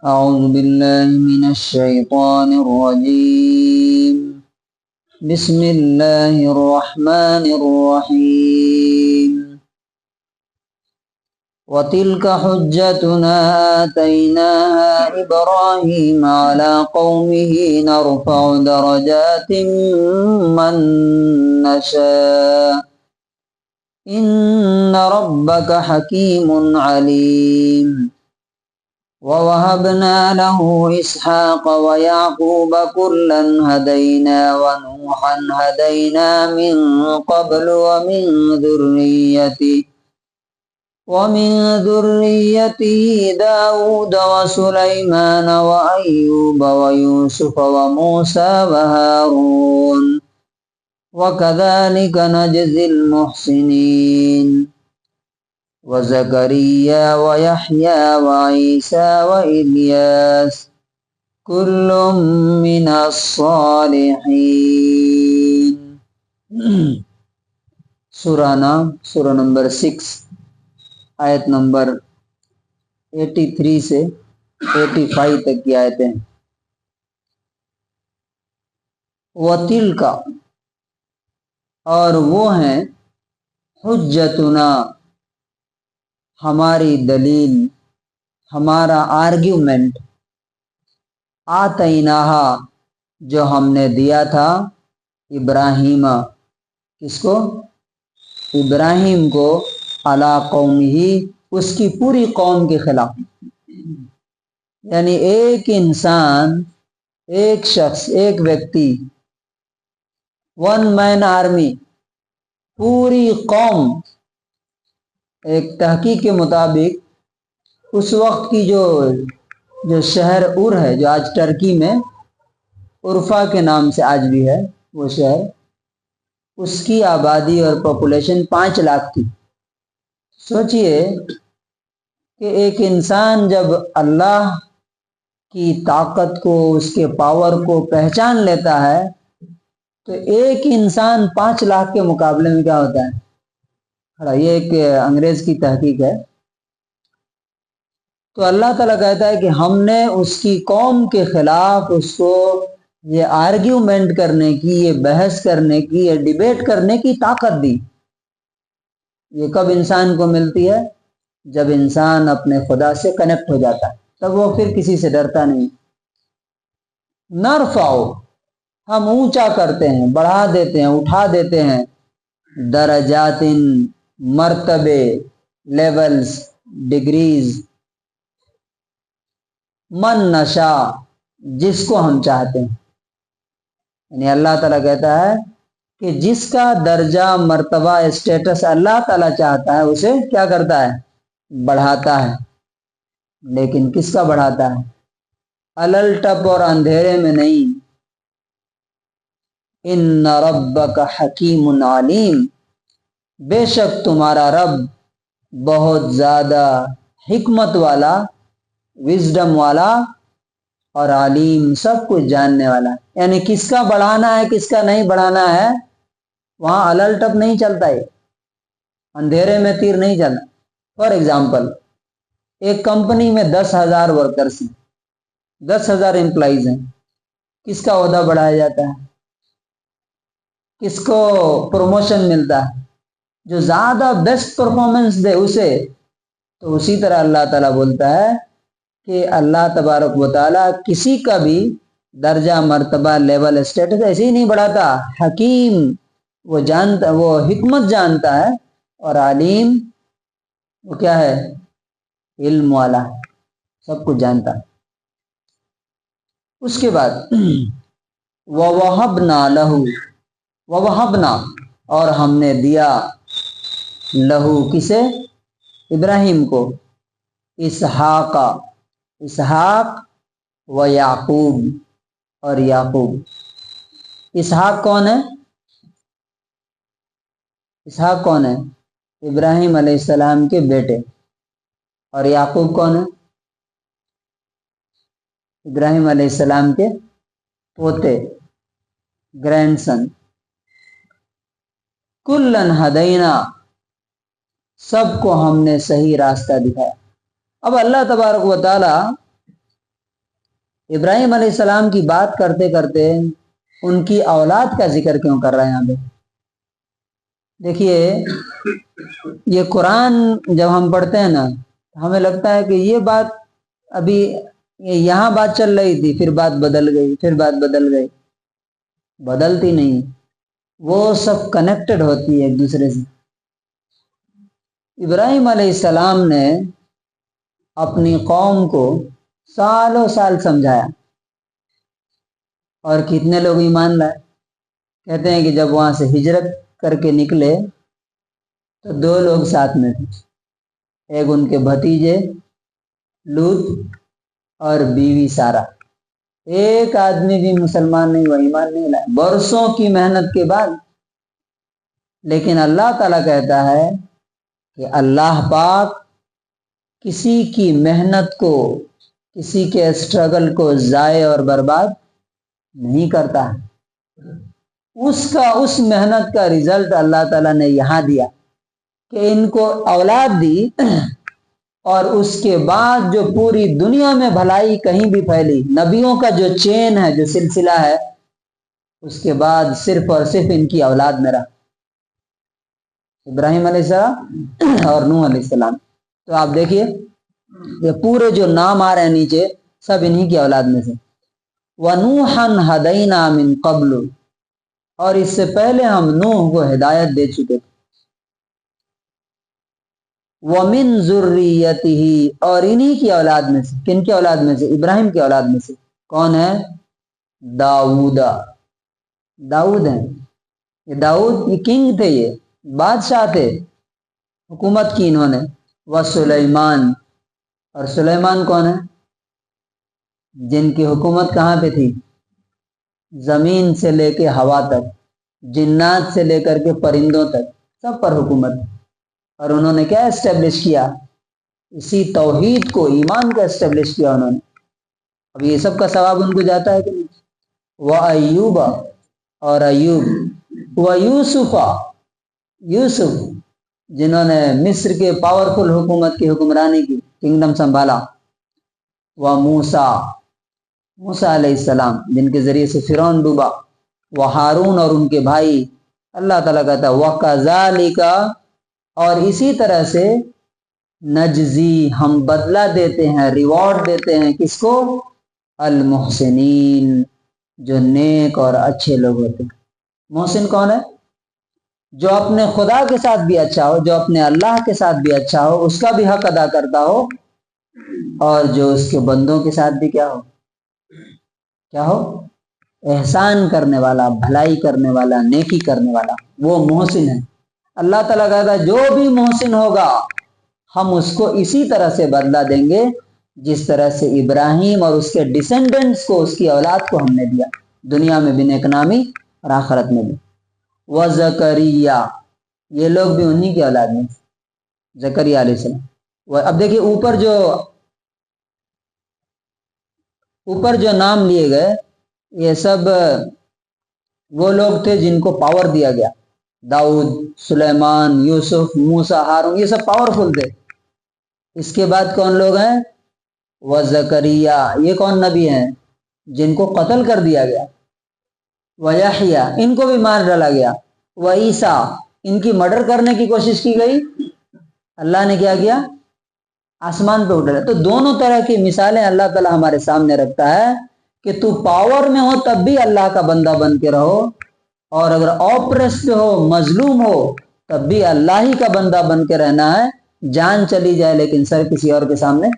أعوذ بالله من الشيطان الرجيم. بسم الله الرحمن الرحيم. وتلك حجتنا آتيناها إبراهيم على قومه نرفع درجات من نشاء إن ربك حكيم عليم. ووهبنا له إسحاق ويعقوب كلا هدينا ونوحا هدينا من قبل ومن ذريته داود وسليمان وأيوب ويوسف وموسى وهارون وكذلك نجزي المحسنين. وزكريا ويحيى وعيسى وإلياس كل من الصالحين. سورہ نمبر 6 آیت نمبر 83 سے 85 تک کی آیتیں. وَتِلْكَ اور وہ ہیں حجتنا ہماری دلیل، ہمارا آرگیومنٹ، آتیناہا جو ہم نے دیا تھا ابراہیم، کس کو؟ ابراہیم کو، علی قومہ اس کی پوری قوم کے خلاف. یعنی ایک انسان، ایک شخص، ایک ویکتی، ون مین آرمی، پوری قوم. ایک تحقیق کے مطابق اس وقت کی جو شہر ار ہے، جو آج ٹرکی میں عرفہ کے نام سے آج بھی ہے وہ شہر، اس کی آبادی اور پاپولیشن 5 لاکھ تھی. سوچئے کہ ایک انسان جب اللہ کی طاقت کو، اس کے پاور کو پہچان لیتا ہے تو ایک انسان 5 لاکھ کے مقابلے میں کیا ہوتا ہے؟ یہ ایک انگریز کی تحقیق ہے. تو اللہ تعالیٰ کہتا ہے کہ ہم نے اس کی قوم کے خلاف اس کو یہ آرگیومنٹ کرنے کی، یہ بحث کرنے کی، یہ ڈیبیٹ کرنے کی طاقت دی. یہ کب انسان کو ملتی ہے؟ جب انسان اپنے خدا سے کنیکٹ ہو جاتا ہے، تب وہ پھر کسی سے ڈرتا نہیں. نرفعو ہم اونچا کرتے ہیں، بڑھا دیتے ہیں، اٹھا دیتے ہیں، درجات مرتبے، لیولز، ڈگریز، من نشا جس کو ہم چاہتے ہیں. یعنی اللہ تعالیٰ کہتا ہے کہ جس کا درجہ، مرتبہ، اسٹیٹس اللہ تعالیٰ چاہتا ہے اسے کیا کرتا ہے؟ بڑھاتا ہے. لیکن کس کا بڑھاتا ہے؟ الل ٹپ اور اندھیرے میں نہیں. ان ربک حکیم علیم بے شک تمہارا رب بہت زیادہ حکمت والا، وزڈم والا اور علیم، سب کچھ جاننے والا. یعنی کس کا بڑھانا ہے، کس کا نہیں بڑھانا ہے، وہاں الل ٹپ نہیں چلتا ہے، اندھیرے میں تیر نہیں چلنا. فار ایگزامپل، ایک کمپنی میں 10,000 ورکرس ہیں، 10,000 امپلائیز ہیں. کس کا عہدہ بڑھایا جاتا ہے؟ کس کو پروموشن ملتا ہے؟ جو زیادہ بیسٹ پرفارمنس دے اسے. تو اسی طرح اللہ تعالیٰ بولتا ہے کہ اللہ تبارک و تعالیٰ کسی کا بھی درجہ، مرتبہ، لیول، اسٹیٹس ایسے ہی نہیں بڑھاتا. حکیم وہ جانتا، وہ حکمت جانتا ہے، اور علیم وہ کیا ہے؟ علم والا، سب کچھ جانتا ہے. اس کے بعد وَوَهَبْنَا لَهُ، وَوَهَبْنَا اور ہم نے دیا، لہو کسے؟ ابراہیم کو، اسحاق و یعقوب اور یعقوب. اسحاق کون ہے؟ اسحاق کون ہے؟ ابراہیم علیہ السلام کے بیٹے. اور یعقوب کون ہے؟ ابراہیم علیہ السلام کے پوتے، گرینڈ سن. کلن ہدینا سب کو ہم نے صحیح راستہ دکھایا. اب اللہ تبارک و تعالی ابراہیم علیہ السلام کی بات کرتے کرتے ان کی اولاد کا ذکر کیوں کر رہے ہیں یہاں پہ؟ دیکھیے یہ قرآن جب ہم پڑھتے ہیں نا ہمیں لگتا ہے کہ یہ بات ابھی یہاں بات چل رہی تھی، پھر بات بدل گئی، پھر بات بدل گئی. بدلتی نہیں، وہ سب کنیکٹڈ ہوتی ہے ایک دوسرے سے. ابراہیم علیہ السلام نے اپنی قوم کو سالوں سال سمجھایا، اور کتنے لوگ ایمان لائے؟ کہتے ہیں کہ جب وہاں سے ہجرت کر کے نکلے تو 2 لوگ ساتھ میں تھے، ایک ان کے بھتیجے لوط اور بیوی سارہ. ایک آدمی بھی مسلمان نہیں ہوا، ایمان نہیں لائے برسوں کی محنت کے بعد. لیکن اللہ تعالیٰ کہتا ہے کہ اللہ پاک کسی کی محنت کو، کسی کے اسٹرگل کو ضائع اور برباد نہیں کرتا. اس محنت کا رزلٹ اللہ تعالیٰ نے یہاں دیا کہ ان کو اولاد دی، اور اس کے بعد جو پوری دنیا میں بھلائی کہیں بھی پھیلی، نبیوں کا جو چین ہے، جو سلسلہ ہے، اس کے بعد صرف اور صرف ان کی اولاد میں رہا، ابراہیم علیہ السلام اور نوح علیہ السلام. تو آپ دیکھیے یہ پورے جو نام آ رہے ہیں نیچے سب انہی کی اولاد میں سے. وَنُوحًا هَدَيْنَا مِن قَبْلُ، اور اس سے پہلے ہم نوح کو ہدایت دے چکے تھے. وَمِن ذُرِّيَّتِهِ، اور انہی کی اولاد میں سے. کن کی اولاد میں سے؟ ابراہیم کی اولاد میں سے. کون ہے؟ داؤد. داؤد ہیں یہ. داؤد یہ کنگ تھے، یہ بادشاہ تھے، حکومت کی انہوں نے. وَسُلَيْمَان، اور سلیمان کون ہے؟ جن کی حکومت کہاں پہ تھی؟ زمین سے لے کے ہوا تک، جنات سے لے کر کے پرندوں تک، سب پر حکومت. اور انہوں نے کیا اسٹیبلش کیا؟ اسی توحید کو، ایمان کا اسٹیبلش کیا انہوں نے. اب یہ سب کا ثواب ان کو جاتا ہے کہ نہیں؟ وَأَيُّوبَ، اور ایوب. وَيُوسُفَ، یوسف جنہوں نے مصر کے پاورفل حکومت کی حکمرانی کی، کنگڈم سنبھالا. وَمُوسَیٰ، موسیٰ علیہ السلام جن کے ذریعے سے فرعون ڈوبا. وہارون، اور ان کے بھائی. اللہ تعالیٰ کہتا ہے وَكَذَلِكَ، اور اسی طرح سے نجزی، ہم بدلہ دیتے ہیں، ریوارڈ دیتے ہیں. کس کو؟ المحسنین، جو نیک اور اچھے لوگ ہوتے ہیں. محسن کون ہے؟ جو اپنے خدا کے ساتھ بھی اچھا ہو، جو اپنے اللہ کے ساتھ بھی اچھا ہو، اس کا بھی حق ادا کرتا ہو، اور جو اس کے بندوں کے ساتھ بھی کیا ہو؟ احسان کرنے والا، بھلائی کرنے والا، نیکی کرنے والا، وہ محسن ہے. اللہ تعالیٰ کہتا ہے جو بھی محسن ہوگا ہم اس کو اسی طرح سے بدلہ دیں گے جس طرح سے ابراہیم اور اس کے ڈسینڈنٹس کو، اس کی اولاد کو ہم نے دیا، دنیا میں بھی نیک نامی اور آخرت میں بھی. وزکریا، یہ لوگ بھی انہی کی اولاد میں، زکریا علیہ السلام. اب دیکھیے اوپر جو نام لیے گئے یہ سب وہ لوگ تھے جن کو پاور دیا گیا. داؤد، سلیمان، یوسف، موسیٰ، ہارون، یہ سب پاورفل تھے. اس کے بعد کون لوگ ہیں؟ وزکریا، یہ کون نبی ہیں؟ جن کو قتل کر دیا گیا. ویحییٰ، ان کو بھی مار ڈالا گیا. وعیسیٰ، ان کی مرڈر کرنے کی کوشش کی گئی، اللہ نے کیا کیا؟ آسمان پہ اٹھا. تو دونوں طرح کی مثالیں اللہ تعالیٰ ہمارے سامنے رکھتا ہے کہ تو پاور میں ہو تب بھی اللہ کا بندہ بن کے رہو، اور اگر آپریسڈ ہو، مظلوم ہو، تب بھی اللہ ہی کا بندہ بن کے رہنا ہے. جان چلی جائے لیکن سر کسی اور کے سامنے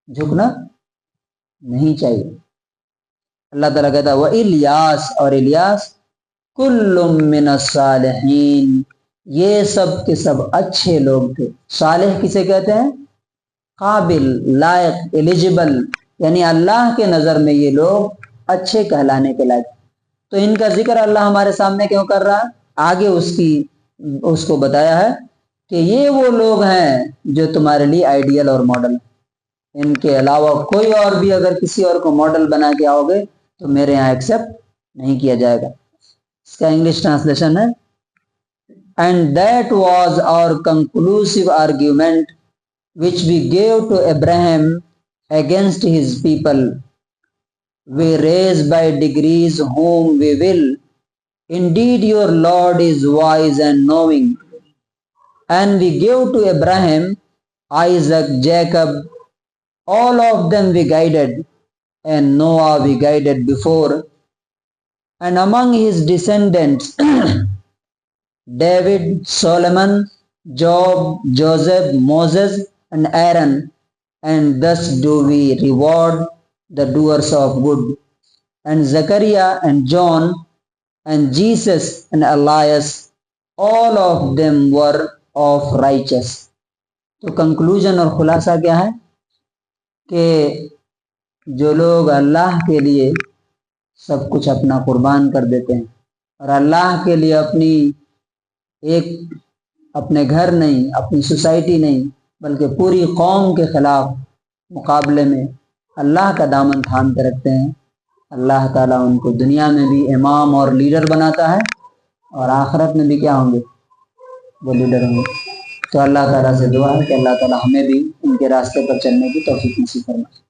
جھکنا نہیں چاہیے. اللہ تعالیٰ کہتا ہے وَإِلْيَاسَ، اور الیاس. كُلٌّ مِّنَ الصَّالِحِينَ، یہ سب کے سب اچھے لوگ تھے. صالح کسے کہتے ہیں؟ قابل، لائق، ایلیجبل، یعنی اللہ کے نظر میں یہ لوگ اچھے کہلانے کے لائق. تو ان کا ذکر اللہ ہمارے سامنے کیوں کر رہا ہے؟ آگے اس کو بتایا ہے کہ یہ وہ لوگ ہیں جو تمہارے لیے آئیڈیل اور ماڈل. ان کے علاوہ کوئی اور بھی اگر کسی اور کو ماڈل بنا کے آؤ گے تو میرے یہاں ایکسیپٹ نہیں کیا جائے گا. اس کا انگلش ٹرانسلیشن ہے and that was our conclusive argument which we gave to Abraham against his people, we raise by degrees whom we will. Indeed, your Lord is wise and knowing. And we give to Abraham, Isaac, Jacob, all of them we guided, and Noah we guided before. And among his descendants, David, Solomon, Job, Joseph, Moses, and Aaron, and thus do we reward the doers of good. And Zechariah and John and Jesus and Elias, all of them were of righteous. تو conclusion اور خلاصہ کیا ہے کہ جو لوگ اللہ کے لیے سب کچھ اپنا قربان کر دیتے ہیں اور اللہ کے لیے اپنے گھر نہیں، اپنی سوسائٹی نہیں، بلکہ پوری قوم کے خلاف مقابلے میں اللہ کا دامن تھام کے رکھتے ہیں، اللہ تعالیٰ ان کو دنیا میں بھی امام اور لیڈر بناتا ہے اور آخرت میں بھی کیا ہوں گے؟ وہ لیڈر ہوں گے۔ تو اللہ تعالیٰ سے دعا ہے کہ اللہ تعالیٰ ہمیں بھی ان کے راستے پر چلنے کی توفیق نصیب فرمائے۔